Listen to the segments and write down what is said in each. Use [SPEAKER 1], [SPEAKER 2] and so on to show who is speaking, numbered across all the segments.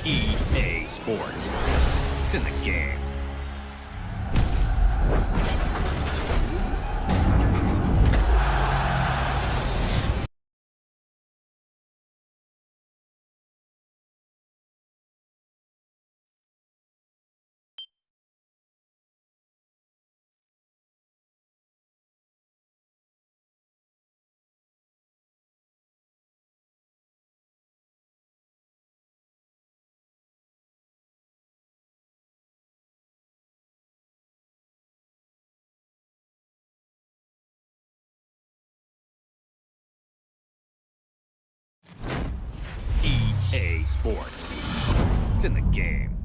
[SPEAKER 1] EA Sports. It's in the game. EA Sports. It's in the game.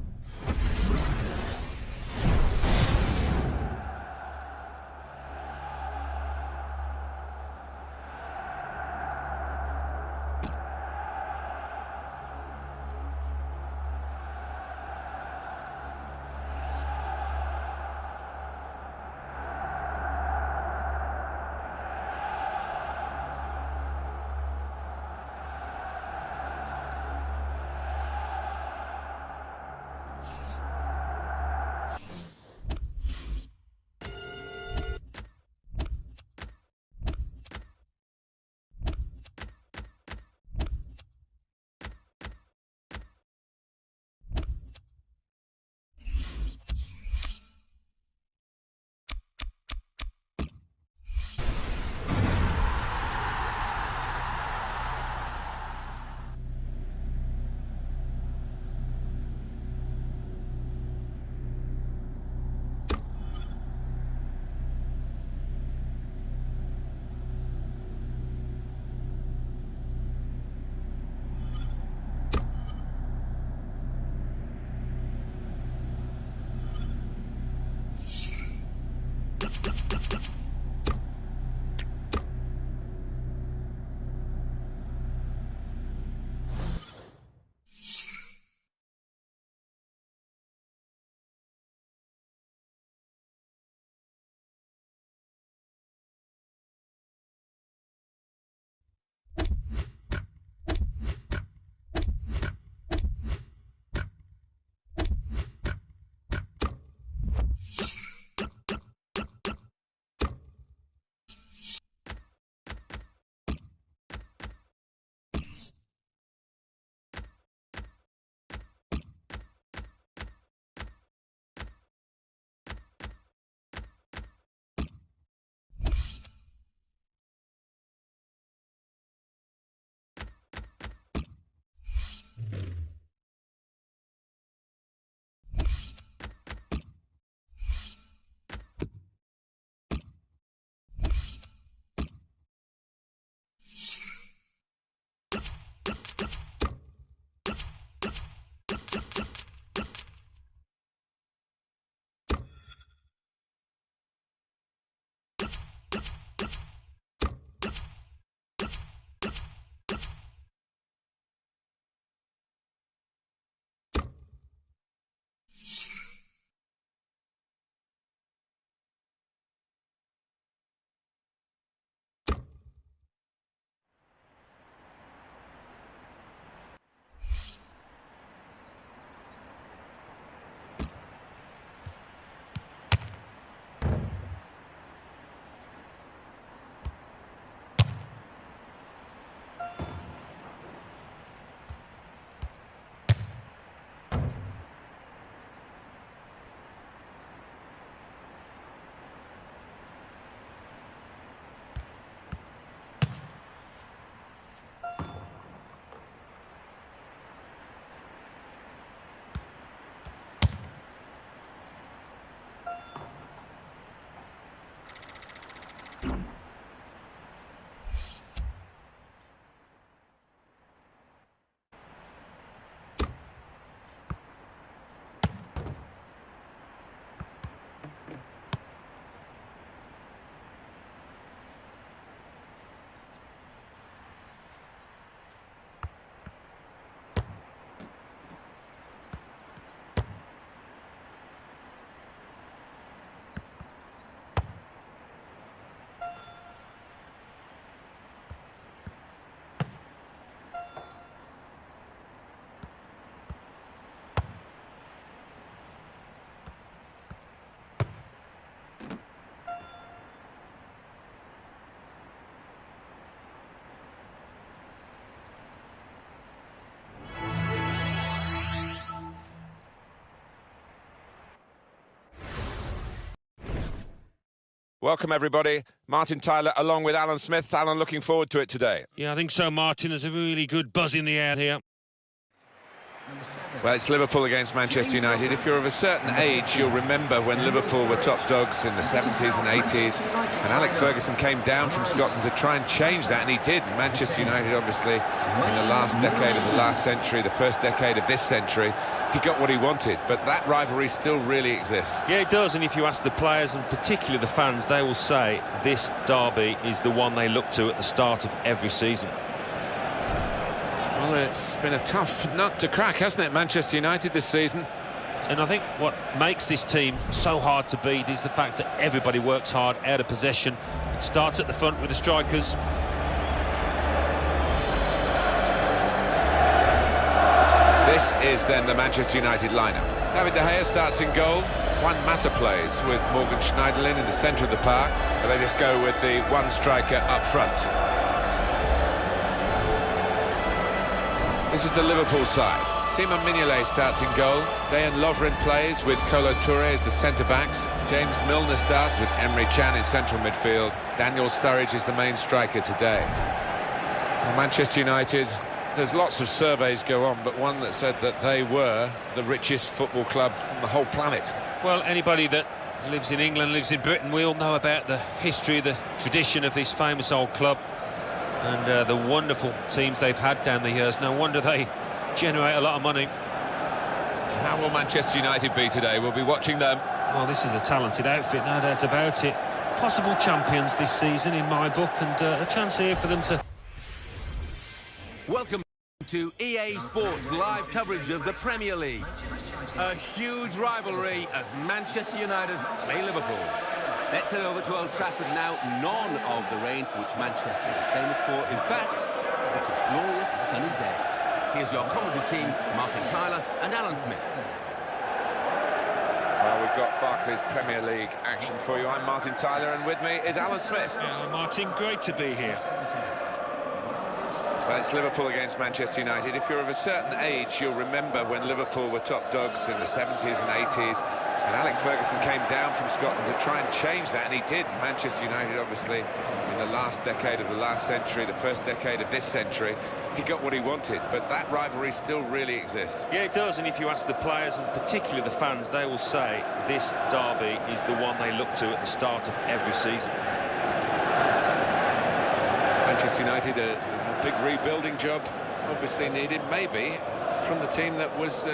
[SPEAKER 2] Welcome, everybody. Martin Tyler along with Alan Smith. Alan, looking forward to it today.
[SPEAKER 3] Yeah, I think so, Martin. There's a really good buzz in the air here.
[SPEAKER 2] Well, it's Liverpool against Manchester United. If you're of a certain age, you'll remember when Liverpool were top dogs in the 70s and 80s, and Alex Ferguson came down from Scotland to try and change that, and he did. Manchester United, obviously, in the last decade of the last century, the first decade of this century, he got what he wanted, but that rivalry still really exists.
[SPEAKER 3] Yeah, it does, and if you ask the players, and particularly the fans, they will say this derby is the one they look to at the start of every season.
[SPEAKER 2] Well, it's been a tough nut to crack, hasn't it, Manchester United this season?
[SPEAKER 3] And I think what makes this team so hard to beat is the fact that everybody works hard out of possession. It starts at the front with the strikers.
[SPEAKER 2] This is then the Manchester United lineup. David De Gea starts in goal. Juan Mata plays with Morgan Schneiderlin in the centre of the park. But they just go with the one striker up front. This is the Liverpool side. Simon Mignolet starts in goal. Dejan Lovren plays with Kolo Touré as the centre-backs. James Milner starts with Emre Can in central midfield. Daniel Sturridge is the main striker today. Well, Manchester United, there's lots of surveys go on, but one that said that they were the richest football club on the whole planet.
[SPEAKER 3] Well, anybody that lives in England, lives in Britain, we all know about the history, the tradition of this famous old club. And the wonderful teams they've had down the years. No wonder they generate a lot of money.
[SPEAKER 2] How will Manchester United be today? We'll be watching them.
[SPEAKER 3] Well, this is a talented outfit, no doubt about it. Possible champions this season in my book, and a chance here for them to...
[SPEAKER 4] Welcome to EA Sports live coverage of the Premier League. A huge rivalry as Manchester United play Liverpool. Let's head over to Old Trafford now. None of the rain for which Manchester is famous for. In fact, it's a glorious sunny day. Here's your commentary team, Martin Tyler and Alan Smith.
[SPEAKER 2] Well, we've got Barclays Premier League action for you. I'm Martin Tyler, and with me is Alan Smith.
[SPEAKER 3] Martin, great to be here.
[SPEAKER 2] Well, it's Liverpool against Manchester United. If you're of a certain age, you'll remember when Liverpool were top dogs in the 70s and 80s, and Alex Ferguson came down from Scotland to try and change that, and he did. Manchester United, obviously, in the last decade of the last century, the first decade of this century, he got what he wanted, but that rivalry still really exists.
[SPEAKER 3] Yeah, it does, and if you ask the players, and particularly the fans, they will say this derby is the one they look to at the start of every season.
[SPEAKER 2] Manchester United, a big rebuilding job obviously needed, maybe from the team that was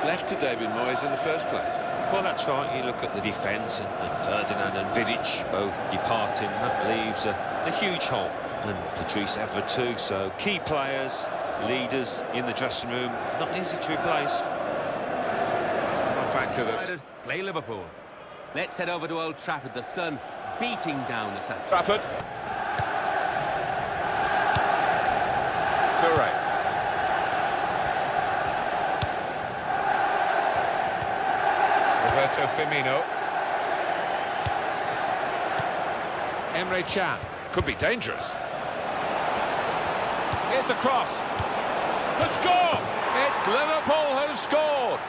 [SPEAKER 2] left to David Moyes in the first place.
[SPEAKER 3] Well, that's right. You look at the defence, and Ferdinand and Vidic both departing. That leaves a huge hole, and Patrice Evra too. So key players, leaders in the dressing room, not easy to replace.
[SPEAKER 2] One factor that...
[SPEAKER 4] Play Liverpool. Let's head over to Old Trafford. The sun beating down this afternoon.
[SPEAKER 2] Trafford. Touré. Roberto Firmino. Emre Can. Could be dangerous. Here's the cross. The score! It's Liverpool who scored!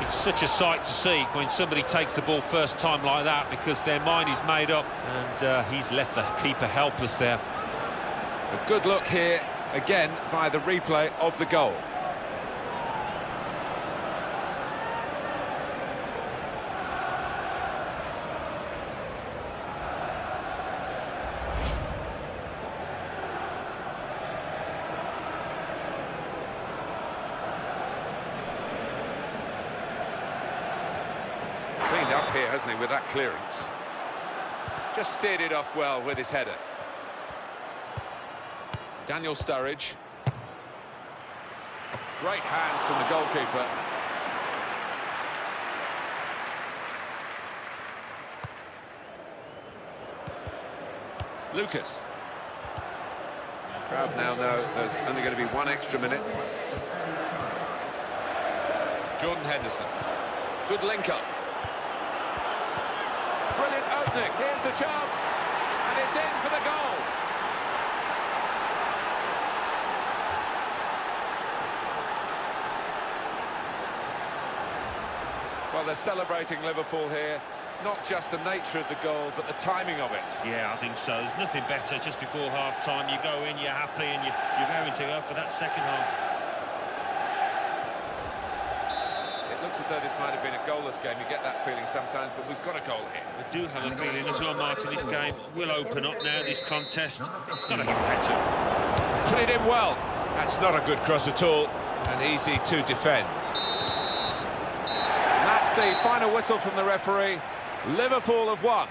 [SPEAKER 3] It's such a sight to see when somebody takes the ball first time like that, because their mind is made up, and he's left the keeper helpless there.
[SPEAKER 2] A good look here, again, via the replay of the goal. Cleaned up here, hasn't he, with that clearance. Just steered it off well with his header. Daniel Sturridge. Great hands from the goalkeeper. Lucas. The crowd now know there's only going to be one extra minute. Jordan Henderson. Good link-up. Brilliant opening. Here's the chance. And it's in for the goal. Well, they're celebrating Liverpool here. Not just the nature of the goal, but the timing of it.
[SPEAKER 3] Yeah, I think so. There's nothing better just before half-time. You go in, you're happy, and you're going to go for that second half.
[SPEAKER 2] It looks as though this might have been a goalless game. You get that feeling sometimes, but we've got a goal here.
[SPEAKER 3] I do have a feeling as well, Martin, this game will open up now, this contest. It's got to get better.
[SPEAKER 2] Put it in well.
[SPEAKER 5] That's not a good cross at all, and easy to defend.
[SPEAKER 2] And that's the final whistle from the referee. Liverpool have won.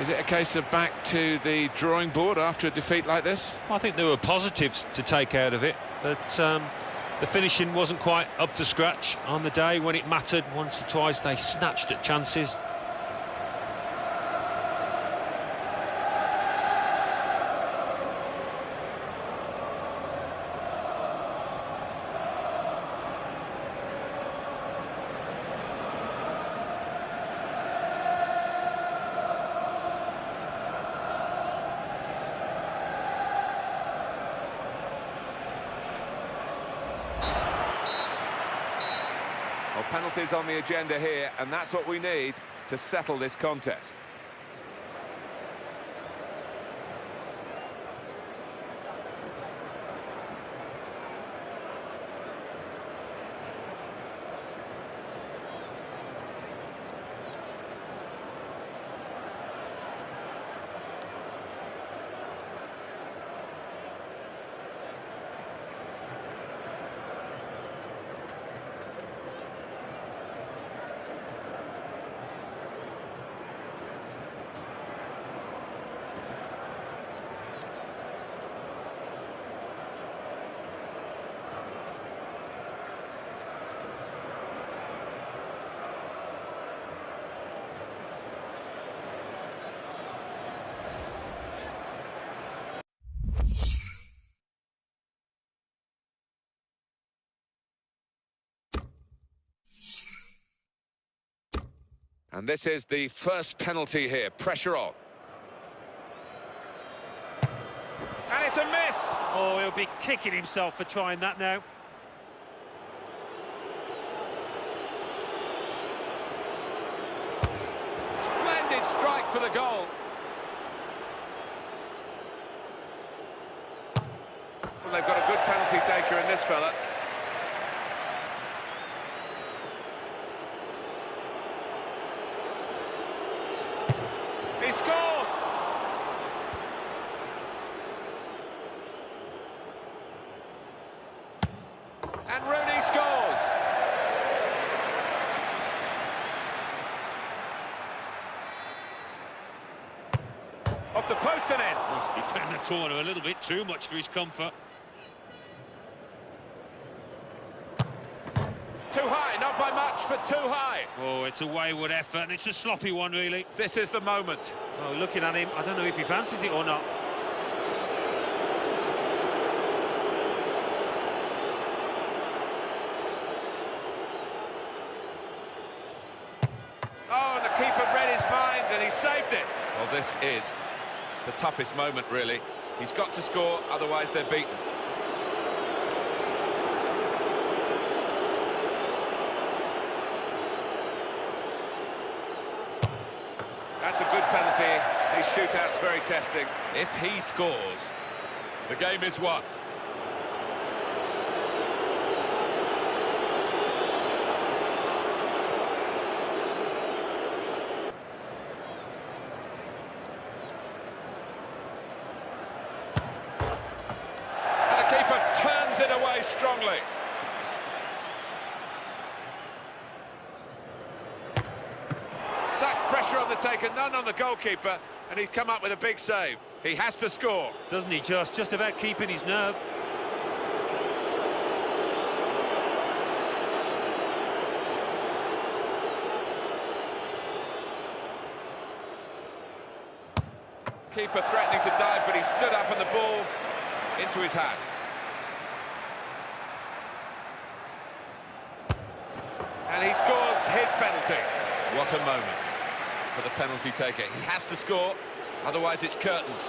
[SPEAKER 2] Is it a case of back to the drawing board after a defeat like this?
[SPEAKER 3] I think there were positives to take out of it, but the finishing wasn't quite up to scratch on the day when it mattered. Once or twice they snatched at chances.
[SPEAKER 2] Well, penalties on the agenda here, and that's what we need to settle this contest. And this is the first penalty here. Pressure on. And it's a miss!
[SPEAKER 3] Oh, he'll be kicking himself for trying that now.
[SPEAKER 2] Splendid strike for the goal. Well, they've got a good penalty taker in this fella. He scored! And Rooney scores! Off the post and in.
[SPEAKER 3] He found the corner a little bit too much for his comfort.
[SPEAKER 2] Too high, not by much, but too high.
[SPEAKER 3] Oh, it's a wayward effort, and it's a sloppy one, really.
[SPEAKER 2] This is the moment.
[SPEAKER 3] Oh, looking at him, I don't know if he fancies it or not.
[SPEAKER 2] Oh, and the keeper read his mind, and he saved it. Well, this is the toughest moment, really. He's got to score, otherwise they're beaten. That's a good penalty. His shootout's very testing. If he scores, the game is won. And the keeper turns it away strongly. Sack pressure on the taker, none on the goalkeeper, and he's come up with a big save. He has to score.
[SPEAKER 3] Doesn't he just about keeping his nerve?
[SPEAKER 2] Keeper threatening to dive, but he stood up and the ball into his hands. And he scores his penalty. What a moment for the penalty taker. He has to score, otherwise it's curtains.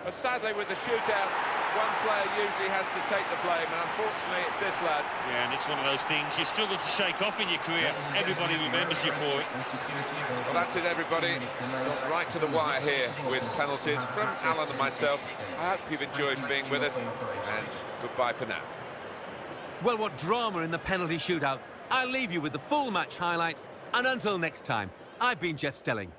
[SPEAKER 2] But sadly, with the shootout, one player usually has to take the blame, and unfortunately it's this lad.
[SPEAKER 6] Yeah, and it's one of those things you struggle to shake off in your career. Everybody remembers you for it.
[SPEAKER 2] Well, that's it, everybody. It's gone right to the wire here with penalties from Alan and myself. I hope you've enjoyed being with us, and goodbye for now.
[SPEAKER 4] Well, what drama in the penalty shootout. I'll leave you with the full match highlights, and until next time, I've been Jeff Stelling.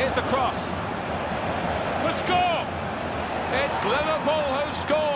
[SPEAKER 5] Here's the cross. The score! It's Liverpool who score!